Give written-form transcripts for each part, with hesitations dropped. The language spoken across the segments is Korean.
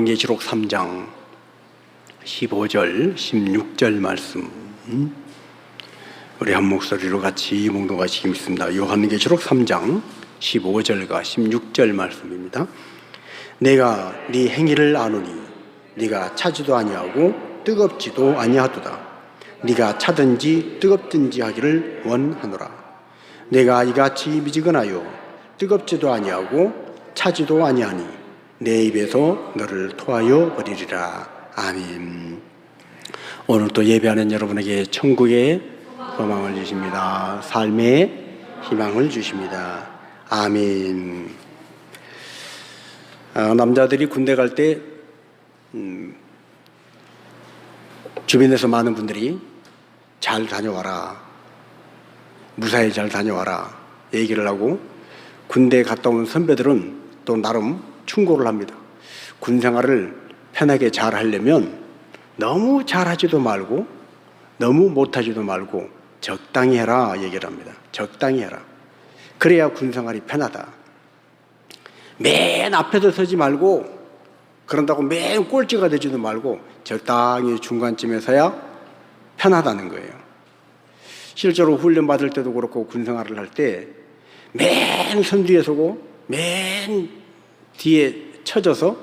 요한계시록 3장 15절, 16절 말씀 우리 한 목소리로 같이 묵묵하시겠습니다. 요한계시록 3장 15절과 16절 말씀입니다. 내가 네 행위를 아노니 네가 차지도 아니하고 뜨겁지도 아니하도다. 네가 차든지 뜨겁든지 하기를 원하노라. 내가 이같이 미지근하여 뜨겁지도 아니하고 차지도 아니하니 내 입에서 너를 토하여 버리리라. 아멘. 오늘 또 예배하는 여러분에게 천국의 소망을 주십니다. 삶의 희망을 주십니다. 아멘. 남자들이 군대 갈 때 주변에서 많은 분들이 잘 다녀와라, 무사히 잘 다녀와라 얘기를 하고, 군대에 갔다 온 선배들은 또 나름 충고를 합니다. 군 생활을 편하게 잘 하려면 너무 잘하지도 말고 너무 못하지도 말고 적당히 해라 얘기를 합니다. 적당히 해라. 그래야 군 생활이 편하다. 맨 앞에서 서지 말고, 그런다고 맨 꼴찌가 되지도 말고 적당히 중간쯤에 서야 편하다는 거예요. 실제로 훈련 받을 때도 그렇고 군 생활을 할 때 맨 선 뒤에 서고 맨 뒤에 쳐져서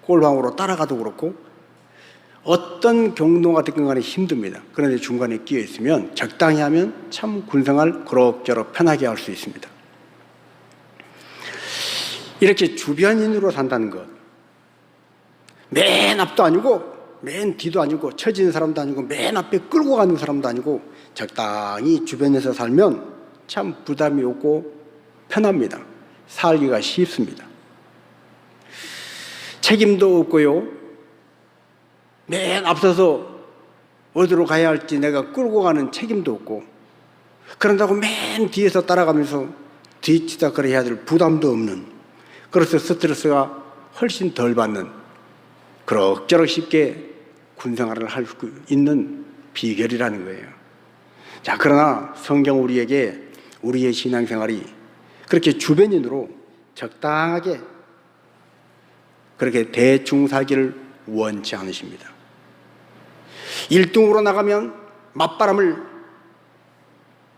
꼴방으로 따라가도 그렇고 어떤 경로가 됐건 간에 힘듭니다. 그런데 중간에 끼어 있으면 적당히 하면 참 군생활 그럭저럭 편하게 할 수 있습니다. 이렇게 주변인으로 산다는 것, 맨 앞도 아니고 맨 뒤도 아니고 처지는 사람도 아니고 맨 앞에 끌고 가는 사람도 아니고 적당히 주변에서 살면 참 부담이 없고 편합니다. 살기가 쉽습니다. 책임도 없고요, 맨 앞서서 어디로 가야 할지 내가 끌고 가는 책임도 없고, 그런다고 맨 뒤에서 따라가면서 뒤치다거리 해야 될 부담도 없는, 그래서 스트레스가 훨씬 덜 받는, 그럭저럭 쉽게 군생활을 할 수 있는 비결이라는 거예요. 자, 그러나 성경 우리에게 우리의 신앙생활이 그렇게 주변인으로 적당하게 그렇게 대충 살기를 원치 않으십니다. 1등으로 나가면 맞바람을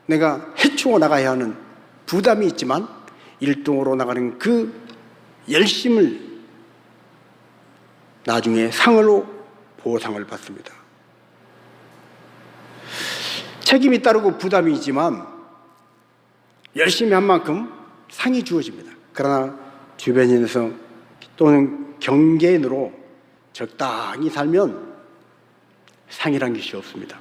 내가 헤치고 나가야 하는 부담이 있지만 1등으로 나가는 그 열심을 나중에 상으로 보상을 받습니다. 책임이 따르고 부담이 있지만 열심히 한 만큼 상이 주어집니다. 그러나 주변인에서 또는 경계인으로 적당히 살면 상이란 것이 없습니다.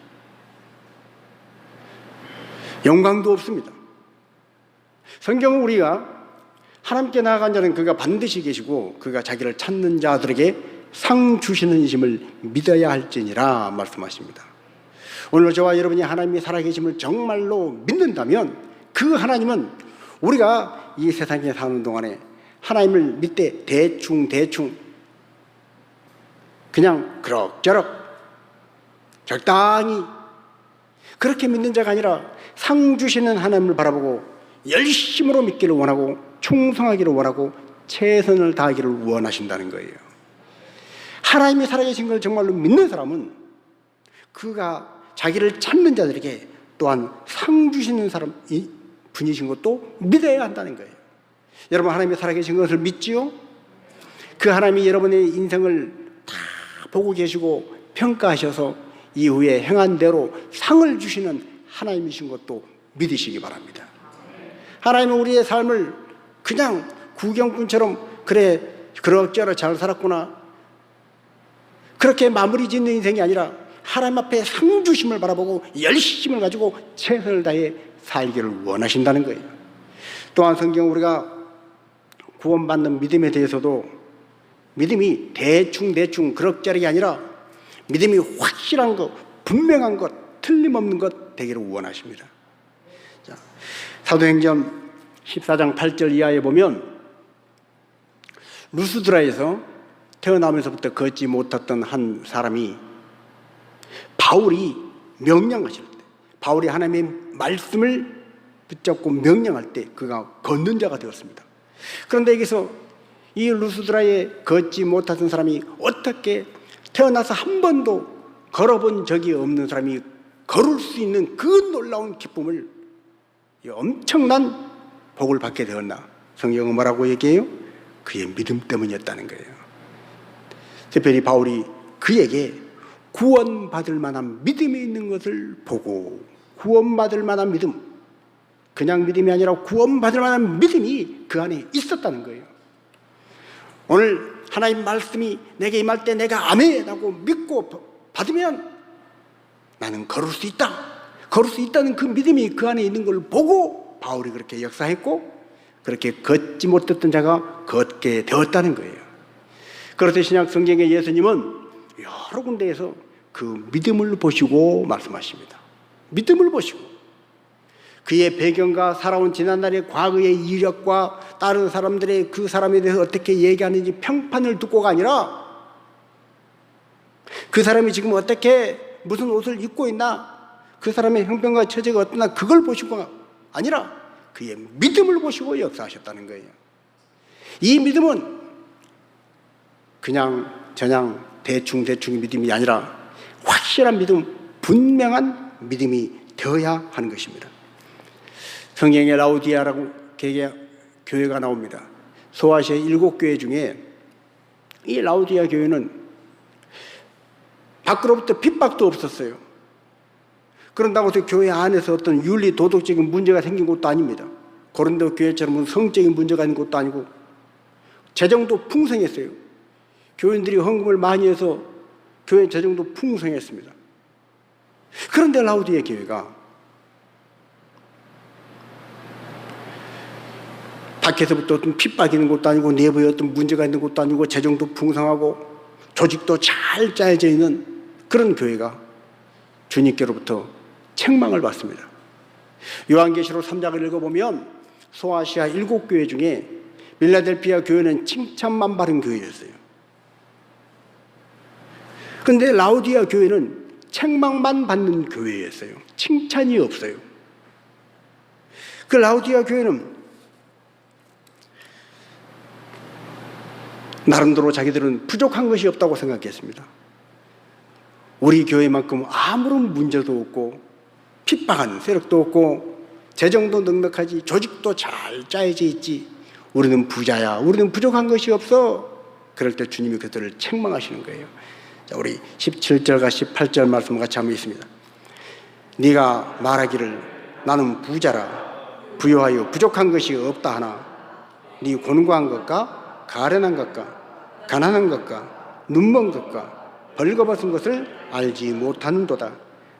영광도 없습니다. 성경은 우리가 하나님께 나아간 자는 그가 반드시 계시고 그가 자기를 찾는 자들에게 상 주시는 이심을 믿어야 할지니라 말씀하십니다. 오늘 저와 여러분이 하나님이 살아계심을 정말로 믿는다면 그 하나님은 우리가 이 세상에 사는 동안에 하나님을 믿되 대충 그냥 그럭저럭 적당히 그렇게 믿는 자가 아니라 상 주시는 하나님을 바라보고 열심으로 믿기를 원하고 충성하기를 원하고 최선을 다하기를 원하신다는 거예요. 하나님이 살아계신 걸 정말로 믿는 사람은 그가 자기를 찾는 자들에게 또한 상 주시는 사람 분이신 것도 믿어야 한다는 거예요. 여러분, 하나님이 살아계신 것을 믿지요? 그 하나님이 여러분의 인생을 다 보고 계시고 평가하셔서 이후에 행한 대로 상을 주시는 하나님이신 것도 믿으시기 바랍니다. 하나님은 우리의 삶을 그냥 구경꾼처럼 그래 그럭저럭 잘 살았구나 그렇게 마무리 짓는 인생이 아니라 하나님 앞에 상 주심을 바라보고 열심을 가지고 최선을 다해 살기를 원하신다는 거예요. 또한 성경 우리가 구원받는 믿음에 대해서도 믿음이 대충 그럭저럭이 아니라 믿음이 확실한 것, 분명한 것, 틀림없는 것 되기를 원하십니다. 자, 사도행전 14장 8절 이하에 보면 루스드라에서 태어나면서부터 걷지 못했던 한 사람이 바울이 명령하실 때, 바울이 하나님의 말씀을 붙잡고 명령할 때 그가 걷는 자가 되었습니다. 그런데 여기서 이 루스드라에 걷지 못하던 사람이 어떻게 태어나서 한 번도 걸어본 적이 없는 사람이 걸을 수 있는 그 놀라운 기쁨을, 이 엄청난 복을 받게 되었나? 성경은 뭐라고 얘기해요? 그의 믿음 때문이었다는 거예요. 특별히 바울이 그에게 구원받을 만한 믿음이 있는 것을 보고, 구원받을 만한 믿음, 그냥 믿음이 아니라 구원받을 만한 믿음이 그 안에 있었다는 거예요. 오늘 하나님 말씀이 내게 임할 때 내가 아멘하고 믿고 받으면 나는 걸을 수 있다, 걸을 수 있다는 그 믿음이 그 안에 있는 걸 보고 바울이 그렇게 역사했고, 그렇게 걷지 못했던 자가 걷게 되었다는 거예요. 그래서 신약 성경의 예수님은 여러 군데에서 그 믿음을 보시고 말씀하십니다. 믿음을 보시고 그의 배경과 살아온 지난날의 과거의 이력과 다른 사람들의 그 사람에 대해서 어떻게 얘기하는지 평판을 듣고가 아니라, 그 사람이 지금 어떻게 무슨 옷을 입고 있나, 그 사람의 형편과 처지가 어떠나 그걸 보시고가 아니라 그의 믿음을 보시고 역사하셨다는 거예요. 이 믿음은 그냥 저냥 대충 믿음이 아니라 확실한 믿음, 분명한 믿음이 되어야 하는 것입니다. 성경에 라우디아라고 교회가 나옵니다. 소아시아 7교회 중에 이 라우디아 교회는 밖으로부터 핍박도 없었어요. 그런다고 해서 교회 안에서 어떤 윤리 도덕적인 문제가 생긴 것도 아닙니다. 고린도 교회처럼 성적인 문제가 있는 것도 아니고 재정도 풍성했어요. 교인들이 헌금을 많이 해서 교회 재정도 풍성했습니다. 그런데 라우디아 교회가 밖에서부터 어떤 핍박이 있는 것도 아니고 내부에 어떤 문제가 있는 것도 아니고 재정도 풍성하고 조직도 잘 짜여져 있는 그런 교회가 주님께로부터 책망을 받습니다. 요한계시록 3장을 읽어보면 소아시아 7교회 중에 필라델피아 교회는 칭찬만 받은 교회였어요. 그런데 라우디아 교회는 책망만 받는 교회였어요. 칭찬이 없어요. 그 라우디아 교회는 나름대로 자기들은 부족한 것이 없다고 생각했습니다. 우리 교회만큼 아무런 문제도 없고 핍박한 세력도 없고 재정도 넉넉하지, 조직도 잘 짜여져 있지, 우리는 부자야, 우리는 부족한 것이 없어. 그럴 때 주님이 그들을 책망하시는 거예요. 자, 우리 17절과 18절 말씀 같이 한번 있습니다. 네가 말하기를 나는 부자라 부요하여 부족한 것이 없다 하나 네 곤고한 것과 가련한 것과 가난한 것과 눈먼 것과 벌거벗은 것을 알지 못하는도다.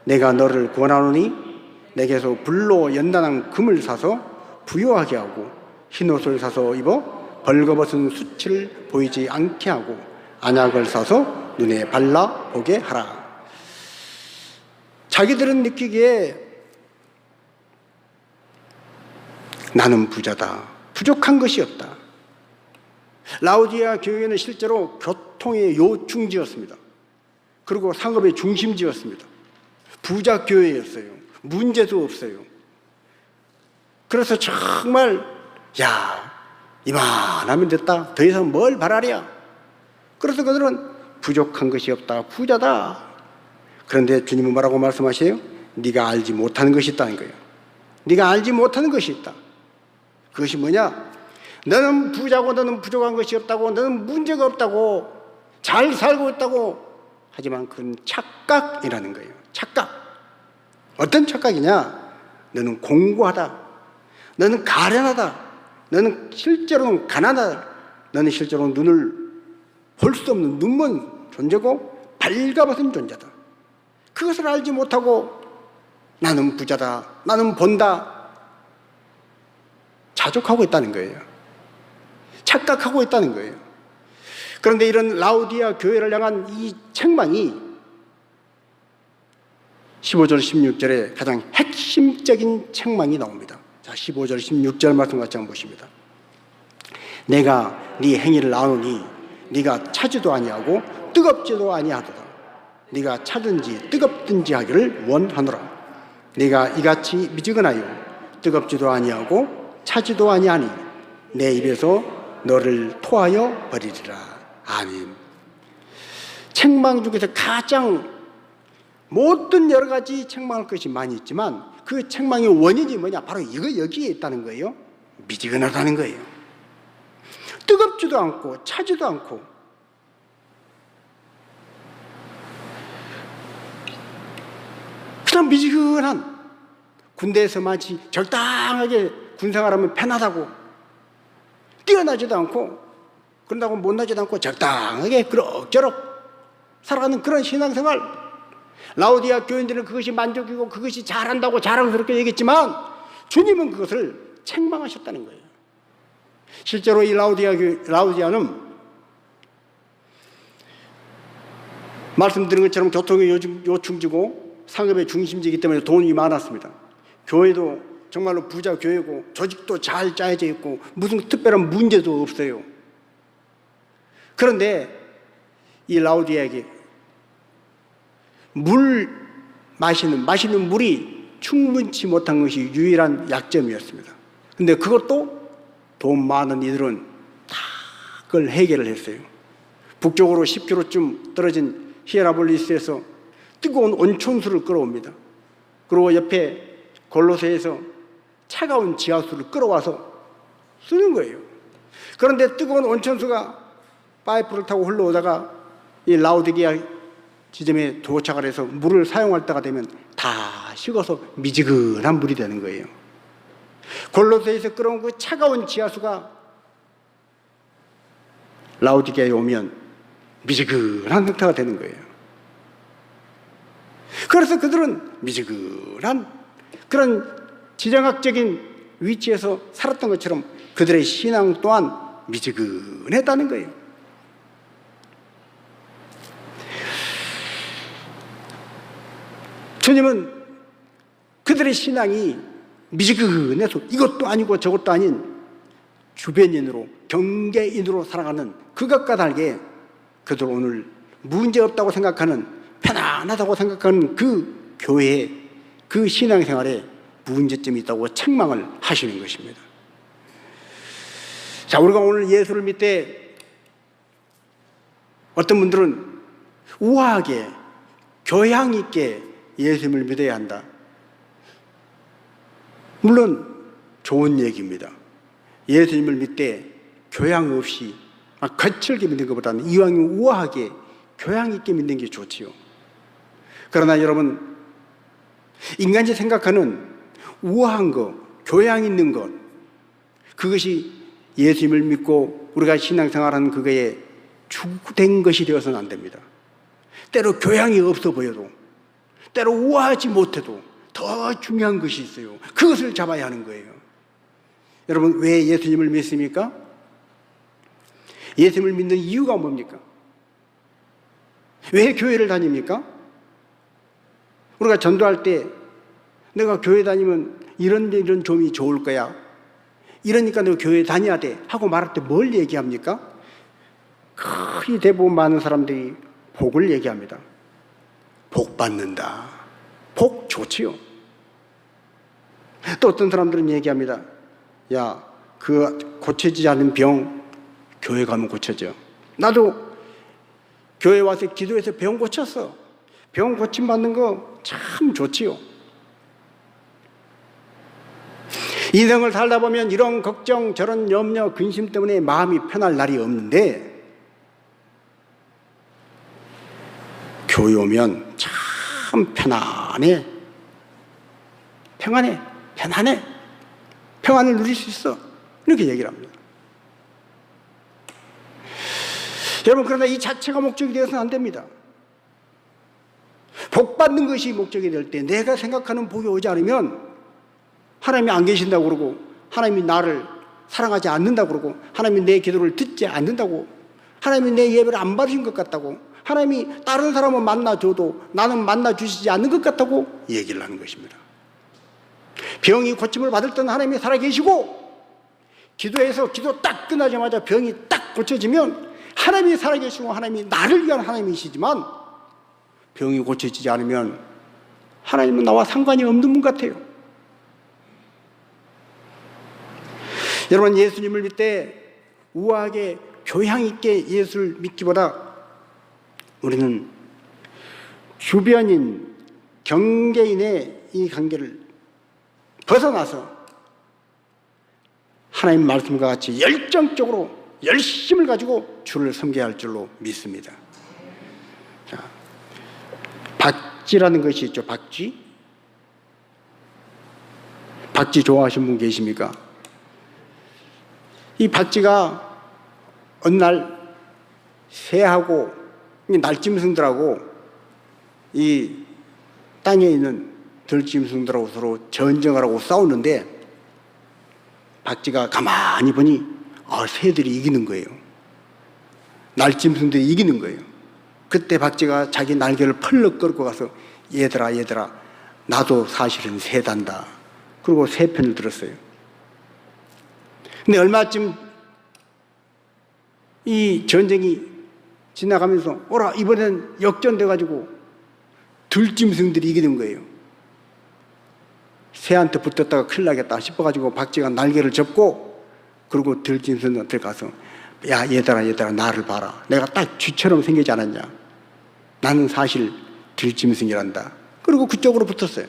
내가 너를 권하노니 내게서 불로 연단한 금을 사서 부요하게 하고 흰옷을 사서 입어 벌거벗은 수치를 보이지 않게 하고 안약을 사서 눈에 발라 보게 하라. 자기들은 느끼기에 나는 부자다, 부족한 것이 없다. 라우디아 교회는 실제로 교통의 요충지였습니다. 그리고 상업의 중심지였습니다. 부자 교회였어요. 문제도 없어요. 그래서 정말 이만하면 됐다, 더 이상 뭘 바라랴. 그래서 그들은 부족한 것이 없다, 부자다. 그런데 주님은 뭐라고 말씀하세요? 네가 알지 못하는 것이 있다는 거예요. 네가 알지 못하는 것이 있다. 그것이 뭐냐? 너는 부자고 너는 부족한 것이 없다고, 너는 문제가 없다고, 잘 살고 있다고. 하지만 그건 착각이라는 거예요. 착각. 어떤 착각이냐? 너는 공고하다, 너는 가련하다, 너는 실제로는 가난하다, 너는 실제로 눈을 볼 수 없는 눈먼 존재고 발가벗은 존재다. 그것을 알지 못하고 나는 부자다, 나는 본다, 자족하고 있다는 거예요. 착각하고 있다는 거예요. 그런데 이런 라우디아 교회를 향한 이 책망이 15절 16절에 가장 핵심적인 책망이 나옵니다. 자, 15절 16절 말씀 같이 한번 보십니다. 내가 네 행위를 아노니 네가 차지도 아니하고 뜨겁지도 아니하도다. 네가 차든지 뜨겁든지 하기를 원하노라. 네가 이같이 미지근하여 뜨겁지도 아니하고 차지도 아니하니 내 입에서 너를 토하여 버리리라. 아멘. 책망 중에서 가장 모든 여러 가지 책망할 것이 많이 있지만 그 책망의 원인이 뭐냐? 바로 여기에 있다는 거예요. 미지근하다는 거예요. 뜨겁지도 않고 차지도 않고 그냥 미지근한, 군대에서 마치 적당하게 군생활하면 편하다고, 뛰어나지도 않고 그런다고 못나지도 않고 적당하게 그럭저럭 살아가는 그런 신앙생활. 라오디아 교인들은 그것이 만족이고 그것이 잘한다고 자랑스럽게 얘기했지만 주님은 그것을 책망하셨다는 거예요. 실제로 이 라오디아는 말씀드린 것처럼 교통의 요충지고 상업의 중심지이기 때문에 돈이 많았습니다. 교회도 정말로 부자 교회고 조직도 잘 짜여져 있고 무슨 특별한 문제도 없어요. 그런데 이 라오디아에게 마시는 물이 충분치 못한 것이 유일한 약점이었습니다. 근데 그것도 돈 많은 이들은 다 그걸 해결을 했어요. 북쪽으로 10km쯤 떨어진 히에라볼리스에서 뜨거운 온천수를 끌어옵니다. 그리고 옆에 골로새에서 차가운 지하수를 끌어와서 쓰는 거예요. 그런데 뜨거운 온천수가 파이프를 타고 흘러오다가 이 라오디게아 지점에 도착을 해서 물을 사용할 때가 되면 다 식어서 미지근한 물이 되는 거예요. 골로새에서 끌어온 그 차가운 지하수가 라오디게아에 오면 미지근한 상태가 되는 거예요. 그래서 그들은 미지근한 그런 지정학적인 위치에서 살았던 것처럼 그들의 신앙 또한 미지근했다는 거예요. 주님은 그들의 신앙이 미지근해서 이것도 아니고 저것도 아닌 주변인으로, 경계인으로 살아가는 그것과 다르게 그들 오늘 문제없다고 생각하는, 편안하다고 생각하는 그 교회에, 그 신앙생활에 문제점이 있다고 책망을 하시는 것입니다. 자, 우리가 오늘 예수를 믿을 때 어떤 분들은 우아하게 교양 있게 예수님을 믿어야 한다. 물론 좋은 얘기입니다. 예수님을 믿을 때 교양 없이 거칠게 믿는 것보다는 이왕이면 우아하게 교양 있게 믿는 게 좋지요. 그러나 여러분, 인간이 생각하는 우아한 것, 교양 있는 것, 그것이 예수님을 믿고 우리가 신앙생활하는 그거에 주된 것이 되어서는 안 됩니다. 때로 교양이 없어 보여도, 때로 우아하지 못해도 더 중요한 것이 있어요. 그것을 잡아야 하는 거예요. 여러분, 왜 예수님을 믿습니까? 예수님을 믿는 이유가 뭡니까? 왜 교회를 다닙니까? 우리가 전도할 때 내가 교회 다니면 이런 점이 좋을 거야, 이러니까 너 교회 다녀야 돼 하고 말할 때 뭘 얘기합니까? 거의 대부분 많은 사람들이 복을 얘기합니다. 복 받는다. 복 좋지요. 또 어떤 사람들은 얘기합니다. 야, 그 고쳐지지 않는 병 교회 가면 고쳐져. 나도 교회 와서 기도해서 병 고쳤어. 병 고침 받는 거 참 좋지요. 인생을 살다 보면 이런 걱정, 저런 염려, 근심 때문에 마음이 편할 날이 없는데 교회 오면 참 편안해. 평안을 누릴 수 있어. 이렇게 얘기를 합니다. 여러분, 그러나 이 자체가 목적이 되어서는 안 됩니다. 복 받는 것이 목적이 될 때 내가 생각하는 복이 오지 않으면 하나님이 안 계신다고 그러고, 하나님이 나를 사랑하지 않는다고 그러고, 하나님이 내 기도를 듣지 않는다고, 하나님이 내 예배를 안 받으신 것 같다고, 하나님이 다른 사람은 만나줘도 나는 만나주시지 않는 것 같다고 얘기를 하는 것입니다. 병이 고침을 받을 때는 하나님이 살아계시고, 기도해서 기도 딱 끝나자마자 병이 딱 고쳐지면 하나님이 살아계시고 하나님이 나를 위한 하나님이시지만, 병이 고쳐지지 않으면 하나님은 나와 상관이 없는 분 같아요. 여러분, 예수님을 믿을 때 우아하게 교양 있게 예수를 믿기보다 우리는 주변인 경계인의 이 관계를 벗어나서 하나님 말씀과 같이 열정적으로 열심을 가지고 주를 섬겨야 할 줄로 믿습니다. 자, 박쥐라는 것이 있죠. 박쥐. 박쥐 좋아하시는 분 계십니까? 이 박쥐가 어느 날 새하고 날짐승들하고 이 땅에 있는 들짐승들하고 서로 전쟁을 하고 싸우는데 박쥐가 가만히 보니 새들이 이기는 거예요. 날짐승들이 이기는 거예요. 그때 박쥐가 자기 날개를 펄럭 끌고 가서 얘들아 나도 사실은 새단다. 그리고 새 편을 들었어요. 근데 얼마쯤 이 전쟁이 지나가면서 이번엔 역전돼가지고 들짐승들이 이기는 거예요. 새한테 붙었다가 큰일 나겠다 싶어가지고 박쥐가 날개를 접고 그리고 들짐승한테 가서 야 얘들아 나를 봐라. 내가 딱 쥐처럼 생기지 않았냐. 나는 사실 들짐승이란다. 그리고 그쪽으로 붙었어요.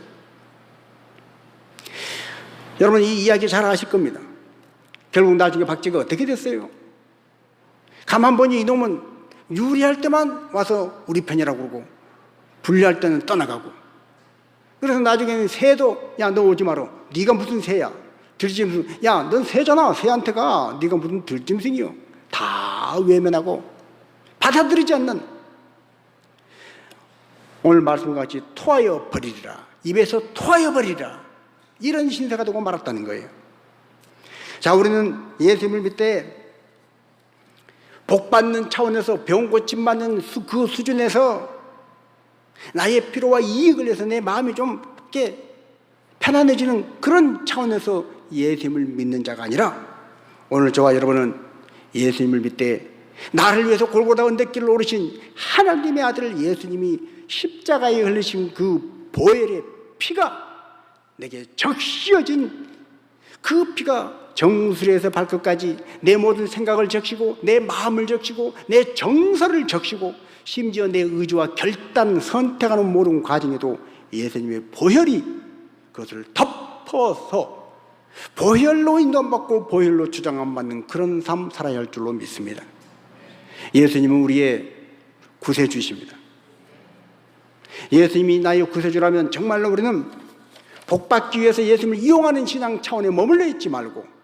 여러분 이 이야기 잘 아실 겁니다. 결국 나중에 박쥐가 어떻게 됐어요? 가만 보니 이놈은 유리할 때만 와서 우리 편이라고 그러고 불리할 때는 떠나가고, 그래서 나중에는 새도 야 너 오지 마라. 네가 무슨 새야. 들짐승. 야 넌 새잖아. 새한테 가. 네가 무슨 들짐승이요. 다 외면하고 받아들이지 않는, 오늘 말씀과 같이 토하여 버리리라. 입에서 토하여 버리리라. 이런 신세가 되고 말았다는 거예요. 자, 우리는 예수님을 믿되 복받는 차원에서 병 고침 받는 그 수준에서 나의 필요와 이익을 위해서 내 마음이 좀 이렇게 편안해지는 그런 차원에서 예수님을 믿는 자가 아니라, 오늘 저와 여러분은 예수님을 믿되 나를 위해서 골고다 언덕길을 오르신 하나님의 아들 예수님이 십자가에 흘리신 그 보혈의 피가 내게 적시어진 그 피가 정수리에서 발끝까지 내 모든 생각을 적시고 내 마음을 적시고 내 정서를 적시고 심지어 내 의지와 결단, 선택하는 모든 과정에도 예수님의 보혈이 그것을 덮어서 보혈로 인도받고 보혈로 주장받는 그런 삶 살아야 할 줄로 믿습니다. 예수님은 우리의 구세주이십니다. 예수님이 나의 구세주라면 정말로 우리는 복받기 위해서 예수님을 이용하는 신앙 차원에 머물러 있지 말고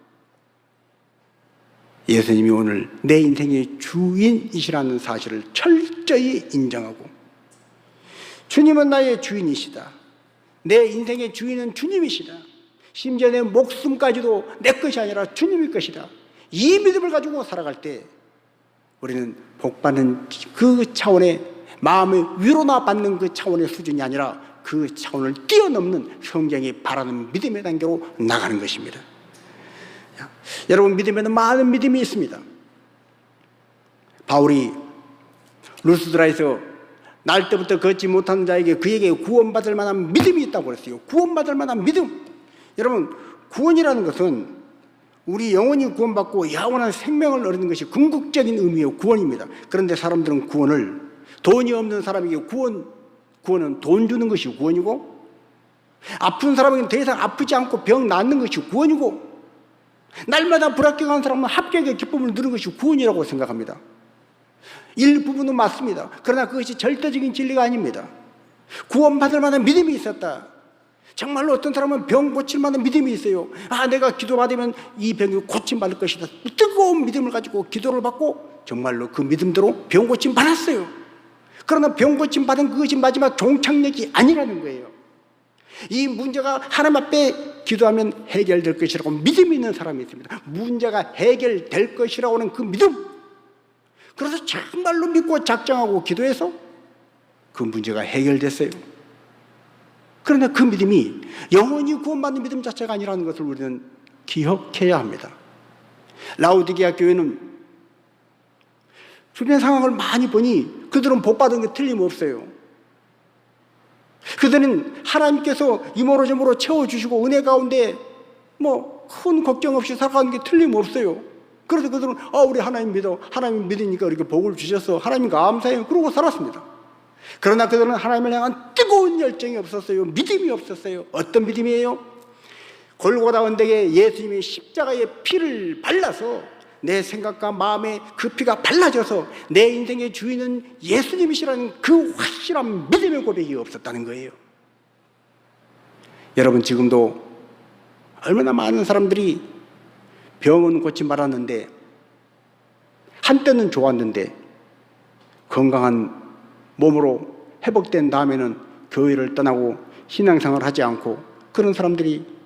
예수님이 오늘 내 인생의 주인이시라는 사실을 철저히 인정하고, 주님은 나의 주인이시다. 내 인생의 주인은 주님이시다. 심지어 내 목숨까지도 내 것이 아니라 주님의 것이다. 이 믿음을 가지고 살아갈 때 우리는 복받는 그 차원의 마음의 위로나 받는 그 차원의 수준이 아니라 그 차원을 뛰어넘는 성경이 바라는 믿음의 단계로 나가는 것입니다. 여러분, 믿음에는 많은 믿음이 있습니다. 바울이 루스드라에서 날 때부터 걷지 못하는 자에게 그에게 구원받을 만한 믿음이 있다고 그랬어요. 구원받을 만한 믿음. 여러분, 구원이라는 것은 우리 영혼이 구원받고 영원한 생명을 얻는 것이 궁극적인 의미의 구원입니다. 그런데 사람들은 구원을, 돈이 없는 사람에게 구원은 돈 주는 것이 구원이고, 아픈 사람에게는 더 이상 아프지 않고 병 낫는 것이 구원이고, 날마다 불합격한 사람은 합격의 기쁨을 누리는 것이 구원이라고 생각합니다. 일부분은 맞습니다. 그러나 그것이 절대적인 진리가 아닙니다. 구원받을 만한 믿음이 있었다. 정말로 어떤 사람은 병 고칠 만한 믿음이 있어요. 내가 기도받으면 이 병이 고침받을 것이다. 뜨거운 믿음을 가지고 기도를 받고 정말로 그 믿음대로 병 고침 받았어요. 그러나 병 고침 받은 그것이 마지막 종착역이 아니라는 거예요. 이 문제가 하나님 앞에 기도하면 해결될 것이라고 믿음이 있는 사람이 있습니다. 문제가 해결될 것이라고 하는 그 믿음. 그래서 정말로 믿고 작정하고 기도해서 그 문제가 해결됐어요. 그러나 그 믿음이 영원히 구원받는 믿음 자체가 아니라는 것을 우리는 기억해야 합니다. 라오디게아 교회는 주변 상황을 많이 보니 그들은 복받은 게 틀림없어요. 그들은 하나님께서 이모로저모로 채워주시고 은혜 가운데 큰 걱정 없이 살아가는 게 틀림없어요. 그래서 그들은 우리 하나님 믿어, 하나님 믿으니까 이렇게 복을 주셨어, 하나님 감사해요, 그러고 살았습니다. 그러나 그들은 하나님을 향한 뜨거운 열정이 없었어요. 믿음이 없었어요. 어떤 믿음이에요? 골고다 언덕에 예수님이 십자가에 피를 발라서 내 생각과 마음에 그 피가 발라져서 내 인생의 주인은 예수님이시라는 그 확실한 믿음의 고백이 없었다는 거예요. 여러분, 지금도 얼마나 많은 사람들이 병은 고치 말았는데, 한때는 좋았는데 건강한 몸으로 회복된 다음에는 교회를 떠나고 신앙생활을 하지 않고 그런 사람들이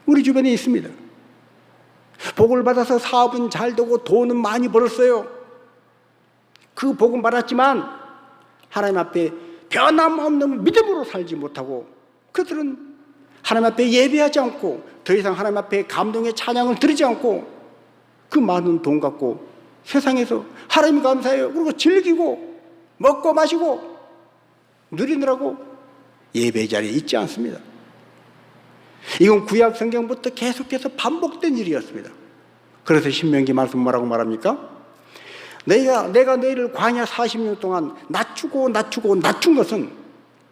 우리 주변에 있습니다. 복을 받아서 사업은 잘 되고 돈은 많이 벌었어요. 그 복은 받았지만 하나님 앞에 변함없는 믿음으로 살지 못하고, 그들은 하나님 앞에 예배하지 않고 더 이상 하나님 앞에 감동의 찬양을 드리지 않고 그 많은 돈 갖고 세상에서 하나님 감사해요, 그리고 즐기고 먹고 마시고 누리느라고 예배 자리에 있지 않습니다. 이건 구약 성경부터 계속해서 반복된 일이었습니다. 그래서 신명기 말씀 뭐라고 말합니까? 내가 너희를 광야 40년 동안 낮춘 것은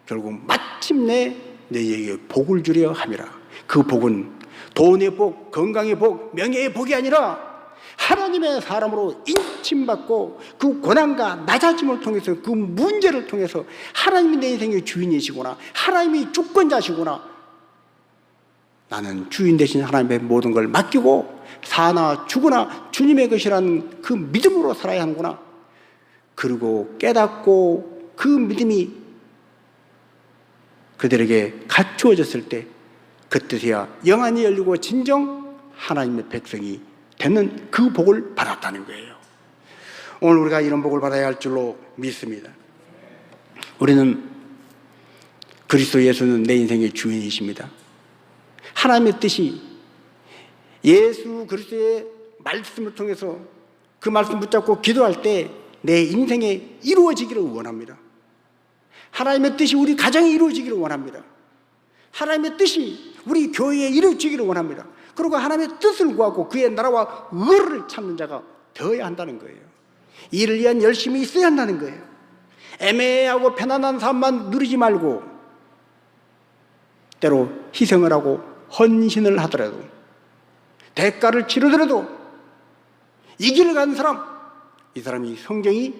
결국 마침내 너희에게 복을 주려 함이라. 그 복은 돈의 복, 건강의 복, 명예의 복이 아니라 하나님의 사람으로 인침받고 그 고난과 낮아짐을 통해서, 그 문제를 통해서 하나님이 내 인생의 주인이시구나, 하나님이 주권자시구나, 나는 주인 대신 하나님의 모든 걸 맡기고 사나 죽으나 주님의 것이라는 그 믿음으로 살아야 하는구나, 그리고 깨닫고 그 믿음이 그들에게 갖추어졌을 때 그때서야 영안이 열리고 진정 하나님의 백성이 되는 그 복을 받았다는 거예요. 오늘 우리가 이런 복을 받아야 할 줄로 믿습니다. 우리는 그리스도 예수는 내 인생의 주인이십니다. 하나님의 뜻이 예수 그리스도의 말씀을 통해서 그 말씀 붙잡고 기도할 때 내 인생에 이루어지기를 원합니다. 하나님의 뜻이 우리 가정에 이루어지기를 원합니다. 하나님의 뜻이 우리 교회에 이루어지기를 원합니다. 그리고 하나님의 뜻을 구하고 그의 나라와 의를 찾는 자가 되어야 한다는 거예요. 이를 위한 열심이 있어야 한다는 거예요. 애매하고 편안한 삶만 누리지 말고 때로 희생을 하고 헌신을 하더라도, 대가를 치르더라도 이 길을 가는 사람, 이 사람이 성경이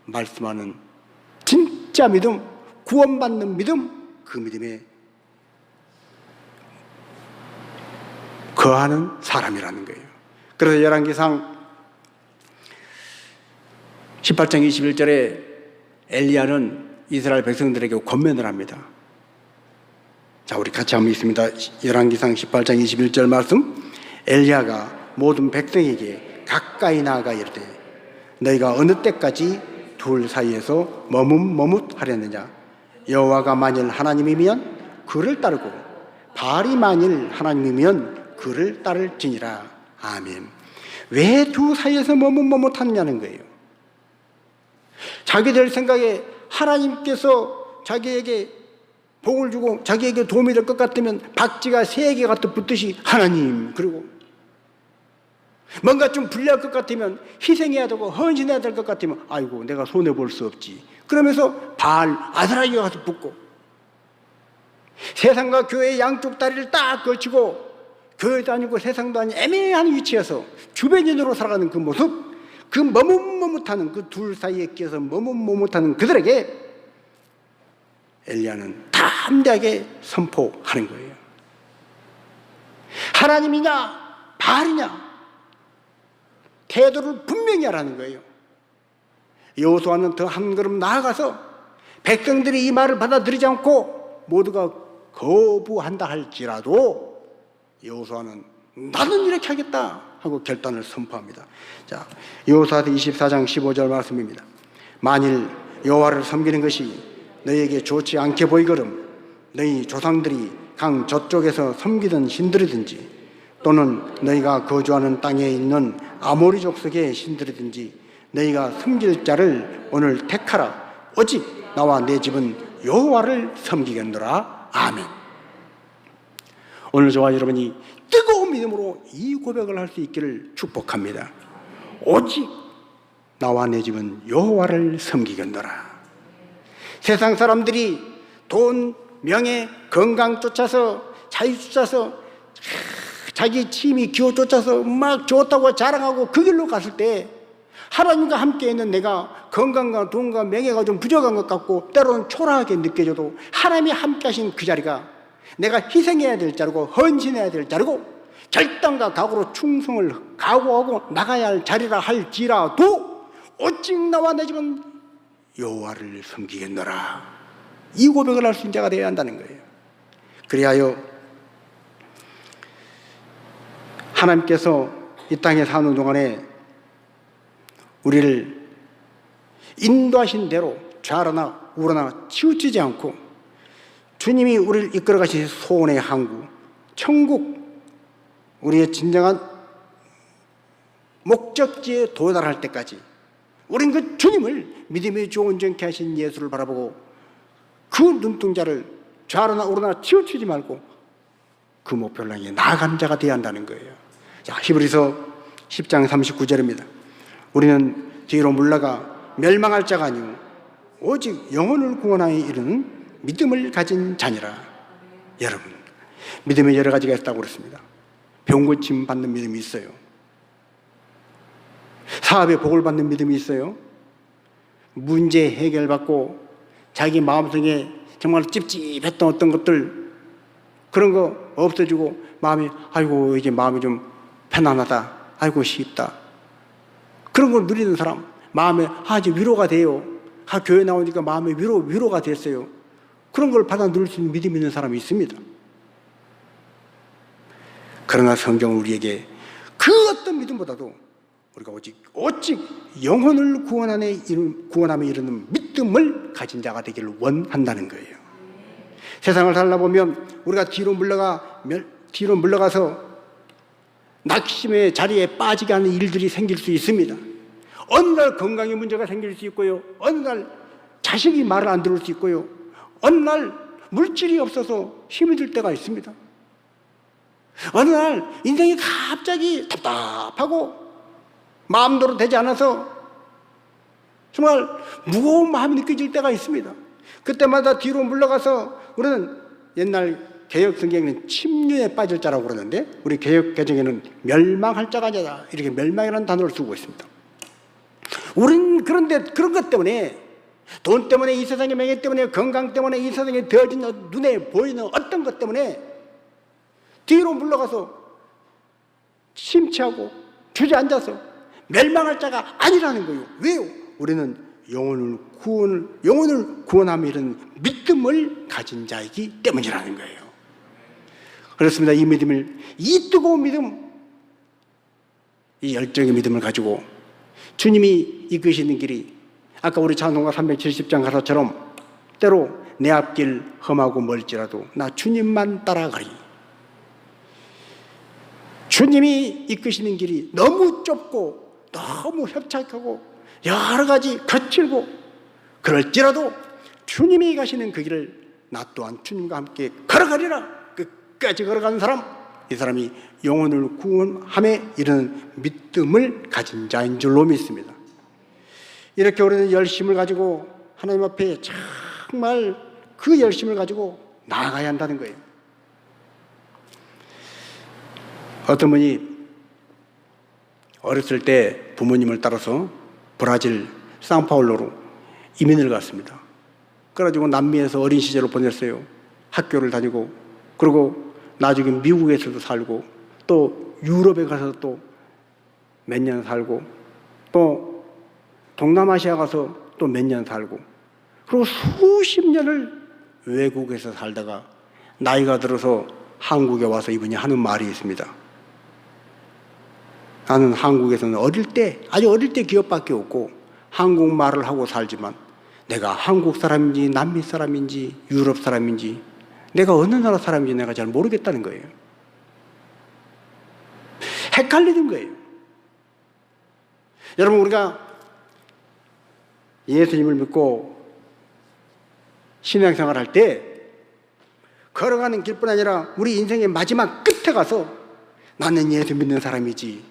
말씀하는 진짜 믿음, 구원받는 믿음, 그 믿음에 거하는 사람이라는 거예요. 그래서 열왕기상 18장 21절에 엘리야는 이스라엘 백성들에게 권면을 합니다. 자, 우리 같이 한번 읽습니다. 열왕기상 18장 21절 말씀. 엘리야가 모든 백성에게 가까이 나아가 이르되 너희가 어느 때까지 둘 사이에서 머뭇머뭇하려느냐? 여호와가 만일 하나님이면 그를 따르고 바알이 만일 하나님이면 그를 따를지니라. 아멘. 왜 두 사이에서 머뭇머뭇하느냐는 거예요. 자기들 생각에 하나님께서 자기에게 복을 주고 자기에게 도움이 될 것 같으면 박쥐가 새에게 갖다 붙듯이 하나님, 그리고 뭔가 좀 불리할 것 같으면 희생해야 되고 헌신해야 될 것 같으면 아이고 내가 손해볼 수 없지, 그러면서 바알 아스라에게 가서 붙고, 세상과 교회의 양쪽 다리를 딱 걸치고 교회도 아니고 세상도 아닌 애매한 위치에서 주변인으로 살아가는 그 모습, 그 머뭇머뭇하는 그 둘 사이에 끼어서 머뭇머뭇하는 그들에게 엘리야는 담대하게 선포하는 거예요. 하나님이냐 바알이냐 태도를 분명히 하라는 거예요. 여호수아는 더 한 걸음 나아가서 백성들이 이 말을 받아들이지 않고 모두가 거부한다 할지라도 여호수아는 나는 이렇게 하겠다 하고 결단을 선포합니다. 자, 여호수아서 24장 15절 말씀입니다. 만일 여호와를 섬기는 것이 너희에게 좋지 않게 보이거든 너희 조상들이 강 저쪽에서 섬기던 신들이든지 또는 너희가 거주하는 땅에 있는 아모리 족속의 신들이든지 너희가 섬길 자를 오늘 택하라. 오직 나와 내 집은 여호와를 섬기겠노라. 아멘. 오늘 저와 여러분이 뜨거운 믿음으로 이 고백을 할 수 있기를 축복합니다. 오직 나와 내 집은 여호와를 섬기겠노라. 세상 사람들이 돈, 명예, 건강 쫓아서, 자유 쫓아서, 자기 취미 기호 쫓아서 막 좋다고 자랑하고 그 길로 갔을 때 하나님과 함께 있는 내가 건강과 돈과 명예가 좀 부족한 것 같고 때로는 초라하게 느껴져도 하나님이 함께 하신 그 자리가 내가 희생해야 될 자리고 헌신해야 될 자리고 결단과 각오로 충성을 각오하고 나가야 할 자리라 할지라도 오직 나와 내 집은 여호와를 섬기겠노라. 이 고백을 할 수 있는 자가 되어야 한다는 거예요. 그리하여 하나님께서 이 땅에 사는 동안에 우리를 인도하신 대로 좌로나 우로나 치우치지 않고 주님이 우리를 이끌어 가신 소원의 항구, 천국, 우리의 진정한 목적지에 도달할 때까지 우린 그 주님을 믿음의 주 온전케 하신 예수를 바라보고 그 눈동자를 좌로나 우로나 치우치지 말고 그 목표를 향해 나아가는 자가 되어야 한다는 거예요. 자, 히브리서 10장 39절입니다. 우리는 뒤로 물러가 멸망할 자가 아니오 오직 영혼을 구원하여 이르는 믿음을 가진 자니라. 여러분, 믿음이 여러 가지가 있다고 그랬습니다. 병 고침 받는 믿음이 있어요. 사업에 복을 받는 믿음이 있어요. 문제 해결받고 자기 마음속에 정말 찝찝했던 어떤 것들 그런 거 없어지고 마음이 아이고 이제 마음이 좀 편안하다, 아이고 쉽다, 그런 걸 누리는 사람 마음에 이제 위로가 돼요. 교회 나오니까 마음에 위로가 됐어요. 그런 걸 받아 누릴 수 있는 믿음이 있는 사람이 있습니다. 그러나 성경은 우리에게 그 어떤 믿음보다도 우리가 오직 영혼을 구원함에 이르는 믿음을 가진 자가 되기를 원한다는 거예요. 세상을 살다 보면 우리가 뒤로 물러가서 낙심의 자리에 빠지게 하는 일들이 생길 수 있습니다. 어느 날 건강에 문제가 생길 수 있고요. 어느 날 자식이 말을 안 들을 수 있고요. 어느 날 물질이 없어서 힘이 들 때가 있습니다. 어느 날 인생이 갑자기 답답하고 마음대로 되지 않아서 정말 무거운 마음이 느껴질 때가 있습니다. 그때마다 뒤로 물러가서 우리는 옛날 개역 성경에는 침륜에 빠질 자라고 그러는데 우리 개역 개정에는 멸망할 자가 아니라 이렇게 멸망이라는 단어를 쓰고 있습니다. 우리는 그런데 그런 것 때문에 돈 때문에 이 세상의 명예 때문에 건강 때문에 이 세상에 되어진 눈에 보이는 어떤 것 때문에 뒤로 물러가서 심취하고 주저앉아서 멸망할 자가 아니라는 거예요. 왜요? 우리는 영혼을 구원하며 이런 믿음을 가진 자이기 때문이라는 거예요. 그렇습니다. 이 믿음을, 이 뜨거운 믿음, 이 열정의 믿음을 가지고 주님이 이끄시는 길이 아까 우리 찬송가 370장 가사처럼 때로 내 앞길 험하고 멀지라도 나 주님만 따라가리. 주님이 이끄시는 길이 너무 좁고 너무 협착하고 여러 가지 거칠고 그럴지라도 주님이 가시는 그 길을 나 또한 주님과 함께 걸어가리라. 끝까지 걸어가는 사람, 이 사람이 영혼을 구원함에 이르는 믿음을 가진 자인 줄로 믿습니다. 이렇게 우리는 열심을 가지고 하나님 앞에 정말 그 열심을 가지고 나아가야 한다는 거예요. 어떤 분이 어렸을 때 부모님을 따라서 브라질 상파울로로 이민을 갔습니다. 그래가지고 남미에서 어린 시절을 보냈어요. 학교를 다니고 그리고 나중에 미국에서도 살고 또 유럽에 가서 또 몇 년 살고 또 동남아시아 가서 또 몇 년 살고 그리고 수십 년을 외국에서 살다가 나이가 들어서 한국에 와서 이분이 하는 말이 있습니다. 나는 한국에서는 아주 어릴 때 기억밖에 없고 한국말을 하고 살지만 내가 한국 사람인지 남미 사람인지 유럽 사람인지 내가 어느 나라 사람인지 내가 잘 모르겠다는 거예요. 헷갈리는 거예요. 여러분, 우리가 예수님을 믿고 신앙생활 할 때 걸어가는 길뿐 아니라 우리 인생의 마지막 끝에 가서 나는 예수 믿는 사람이지,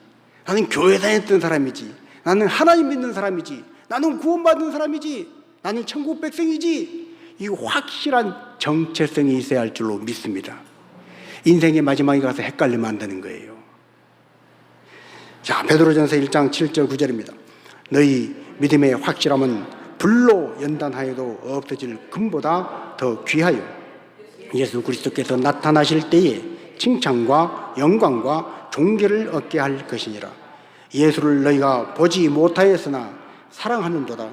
나는 교회 다녔던 사람이지, 나는 하나님 믿는 사람이지, 나는 구원받은 사람이지, 나는 천국 백성이지, 이 확실한 정체성이 있어야 할 줄로 믿습니다. 인생의 마지막에 가서 헷갈리면 안 되는 거예요. 자, 베드로전서 1장 7절 9절입니다. 너희 믿음의 확실함은 불로 연단하여도 없어질 금보다 더 귀하여 예수 그리스도께서 나타나실 때에 칭찬과 영광과 존귀를 얻게 할 것이니라. 예수를 너희가 보지 못하였으나 사랑하는도다.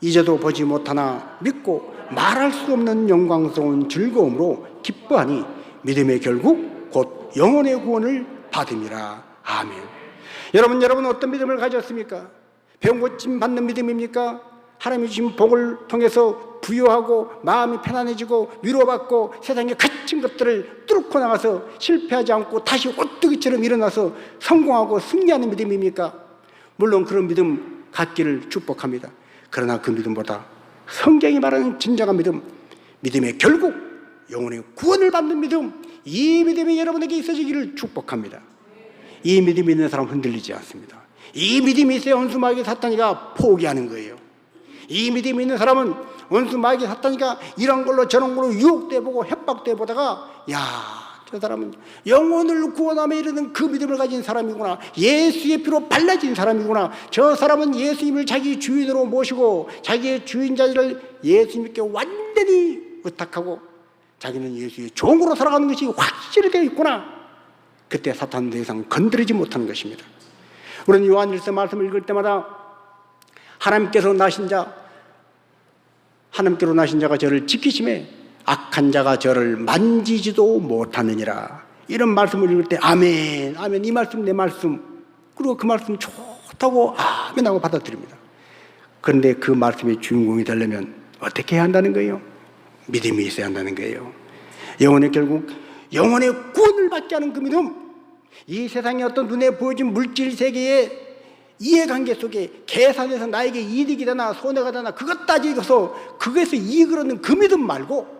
이제도 보지 못하나 믿고 말할 수 없는 영광스러운 즐거움으로 기뻐하니 믿음의 결국 곧 영혼의 구원을 받음이라. 아멘. 여러분 어떤 믿음을 가졌습니까? 배운 고침 받는 믿음입니까? 하나님이 주신 복을 통해서 부유하고 마음이 편안해지고 위로받고 세상에 갇힌 것들을 뚫고 나가서 실패하지 않고 다시 오뚜기처럼 일어나서 성공하고 승리하는 믿음입니까? 물론 그런 믿음 갖기를 축복합니다. 그러나 그 믿음보다 성경이 말하는 진정한 믿음, 믿음의 결국 영혼의 구원을 받는 믿음, 이 믿음이 여러분에게 있어지기를 축복합니다. 이 믿음이 있는 사람은 흔들리지 않습니다. 이 믿음이 있어야 원수 마귀 사탄이가 포기하는 거예요. 이 믿음이 있는 사람은 원수 마귀 사탄이가 이런 걸로 저런 걸로 유혹도 해보고 협박도 해보다가 야, 저 사람은 영혼을 구원함에 이르는 그 믿음을 가진 사람이구나, 예수의 피로 발라진 사람이구나, 저 사람은 예수님을 자기 주인으로 모시고 자기의 주인자를 예수님께 완전히 의탁하고 자기는 예수의 종으로 살아가는 것이 확실히 되어 있구나. 그때 사탄은 더 이상 건드리지 못하는 것입니다. 우리는 요한일서 말씀을 읽을 때마다 하나님께로 나신 자가 저를 지키심에 악한 자가 저를 만지지도 못하느니라. 이런 말씀을 읽을 때 아멘, 아멘, 이 말씀 내 말씀, 그리고 그 말씀 좋다고 아멘 하고 받아들입니다. 그런데 그 말씀의 주인공이 되려면 어떻게 해야 한다는 거예요? 믿음이 있어야 한다는 거예요. 결국 영혼의 구원을 받게 하는 그 믿음, 이 세상의 어떤 눈에 보여진 물질 세계의 이해관계 속에 계산해서 나에게 이득이 되나 손해가 되나 그것 따지고서 그것에서 이익을 얻는 그 믿음 말고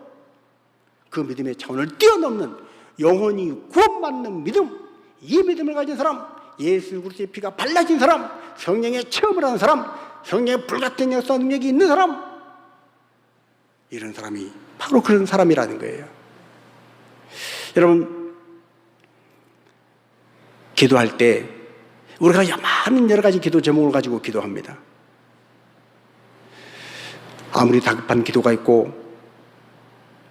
그 믿음의 차원을 뛰어넘는 영혼이 구원받는 믿음, 이 믿음을 가진 사람, 예수 그리스도의 피가 발라진 사람, 성령의 체험을 하는 사람, 성령의 불같은 역사 능력이 있는 사람, 이런 사람이 바로 그런 사람이라는 거예요. 여러분, 기도할 때 우리가 많은 여러 가지 기도 제목을 가지고 기도합니다. 아무리 다급한 기도가 있고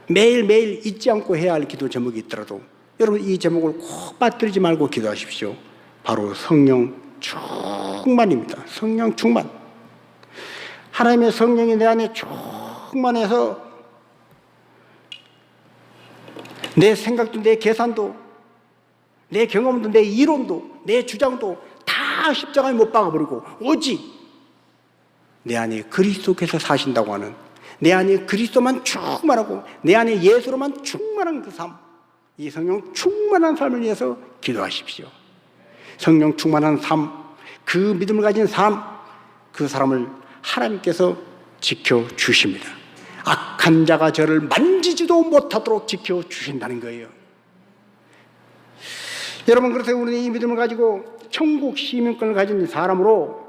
매일매일 잊지 않고 해야 할 기도 제목이 있더라도 여러분 이 제목을 꼭 빠뜨리지 말고 기도하십시오. 바로 성령 충만입니다. 성령 충만. 하나님의 성령이 내 안에 충만해서 내 생각도 내 계산도 내 경험도 내 이론도 내 주장도 다 십자가에 못 박아버리고 오직 내 안에 그리스도께서 사신다고 하는, 내 안에 그리스도만 충만하고 내 안에 예수로만 충만한 그 삶, 이 성령 충만한 삶을 위해서 기도하십시오. 성령 충만한 삶, 그 믿음을 가진 삶, 그 사람을 하나님께서 지켜주십니다. 악한 자가 저를 만지지도 못하도록 지켜주신다는 거예요. 여러분, 그래서 우리는 이 믿음을 가지고 천국 시민권을 가진 사람으로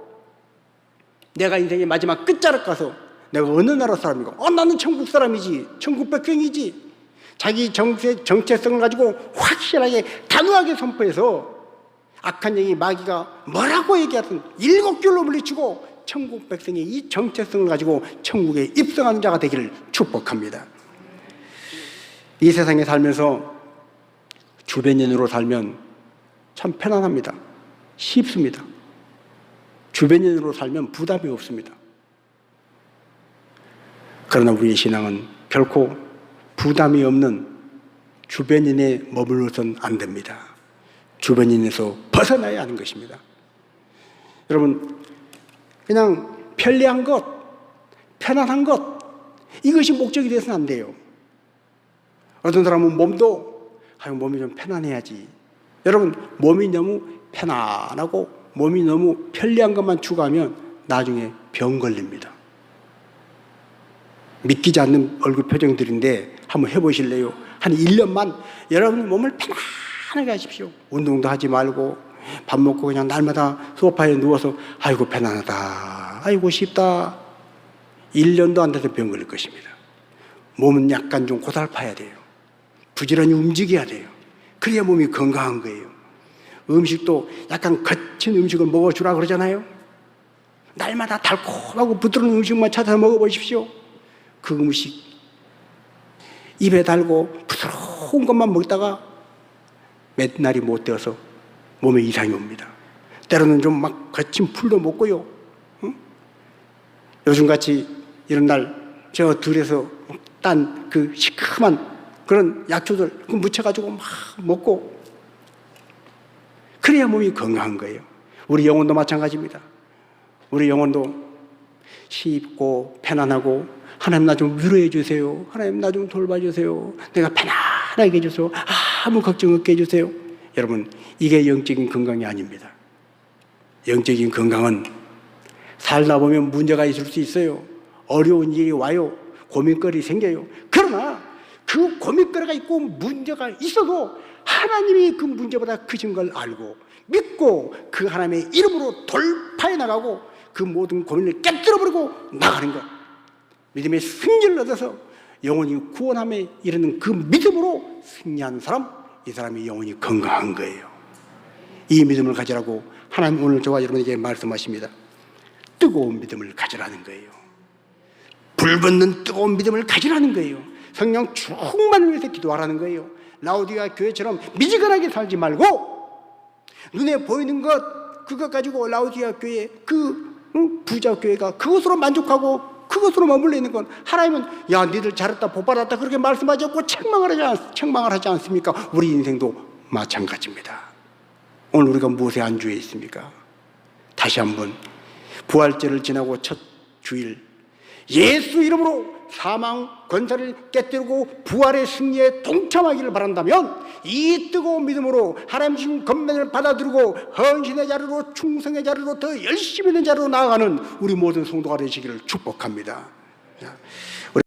내가 인생의 마지막 끝자락 가서 내가 어느 나라 사람이고 나는 천국 사람이지, 천국 백성이지, 자기 정체성을 가지고 확실하게 단호하게 선포해서 악한 영이 마귀가 뭐라고 얘기하든 7줄로 물리치고 천국 백성의 이 정체성을 가지고 천국에 입성하는 자가 되기를 축복합니다. 이 세상에 살면서 주변인으로 살면 참 편안합니다. 쉽습니다. 주변인으로 살면 부담이 없습니다. 그러나 우리의 신앙은 결코 부담이 없는 주변인에 머물러서는 안 됩니다. 주변인에서 벗어나야 하는 것입니다. 여러분, 그냥 편리한 것, 편안한 것, 이것이 목적이 되어서는 안 돼요. 어떤 사람은 몸이 좀 편안해야지. 여러분, 몸이 너무 편안하고 몸이 너무 편리한 것만 추구하면 나중에 병 걸립니다. 믿기지 않는 얼굴 표정들인데 한번 해보실래요? 한 1년만 여러분 몸을 편안하게 하십시오. 운동도 하지 말고 밥 먹고 그냥 날마다 소파에 누워서 아이고 편안하다, 아이고 쉽다. 1년도 안 돼서 병 걸릴 것입니다. 몸은 약간 좀 고달파야 돼요. 부지런히 움직여야 돼요. 그래야 몸이 건강한 거예요. 음식도 약간 거친 음식을 먹어주라 그러잖아요. 날마다 달콤하고 부드러운 음식만 찾아서 먹어보십시오. 그 음식 입에 달고 부드러운 것만 먹다가 몇 날이 못 되어서 몸에 이상이 옵니다. 때로는 좀 막 거친 풀도 먹고요. 응? 요즘같이 이런 날 저 들에서 딴 그 시큼한 그런 약초들 묻혀가지고 막 먹고 그래야 몸이 건강한 거예요. 우리 영혼도 마찬가지입니다. 우리 영혼도 쉽고 편안하고 하나님 나 좀 위로해 주세요. 하나님 나 좀 돌봐주세요. 내가 편안하게 해주세요. 아무 걱정 없게 해주세요. 여러분 이게 영적인 건강이 아닙니다. 영적인 건강은 살다 보면 문제가 있을 수 있어요. 어려운 일이 와요. 고민거리 생겨요. 그러나 그 고민거리가 있고 문제가 있어도 하나님이 그 문제보다 크신 걸 알고 믿고 그 하나님의 이름으로 돌파해 나가고 그 모든 고민을 깨뜨려버리고 나가는 것, 믿음의 승리를 얻어서 영혼이 구원함에 이르는 그 믿음으로 승리한 사람, 이 사람이 영혼이 건강한 거예요. 이 믿음을 가지라고 하나님 오늘 저와 여러분에게 말씀하십니다. 뜨거운 믿음을 가지라는 거예요. 불붙는 뜨거운 믿음을 가지라는 거예요. 성령 충만을 위해서 기도하라는 거예요. 라오디가 교회처럼 미지근하게 살지 말고 눈에 보이는 것 그것 가지고 라오디가 교회 부자 교회가 그것으로 만족하고 그것으로 머물러 있는 건 하나님은 야 니들 잘했다 복받았다 그렇게 말씀하지 않고 책망을 하지 않습니까? 우리 인생도 마찬가지입니다. 오늘 우리가 무엇에 안주해 있습니까? 다시 한번 부활절을 지나고 첫 주일 예수 이름으로 사망 권세를 깨뜨리고 부활의 승리에 동참하기를 바란다면 이 뜨거운 믿음으로 하나님 주신 권면을 받아들이고 헌신의 자리로 충성의 자리로 더 열심히 있는 자리로 나아가는 우리 모든 성도가 되시기를 축복합니다.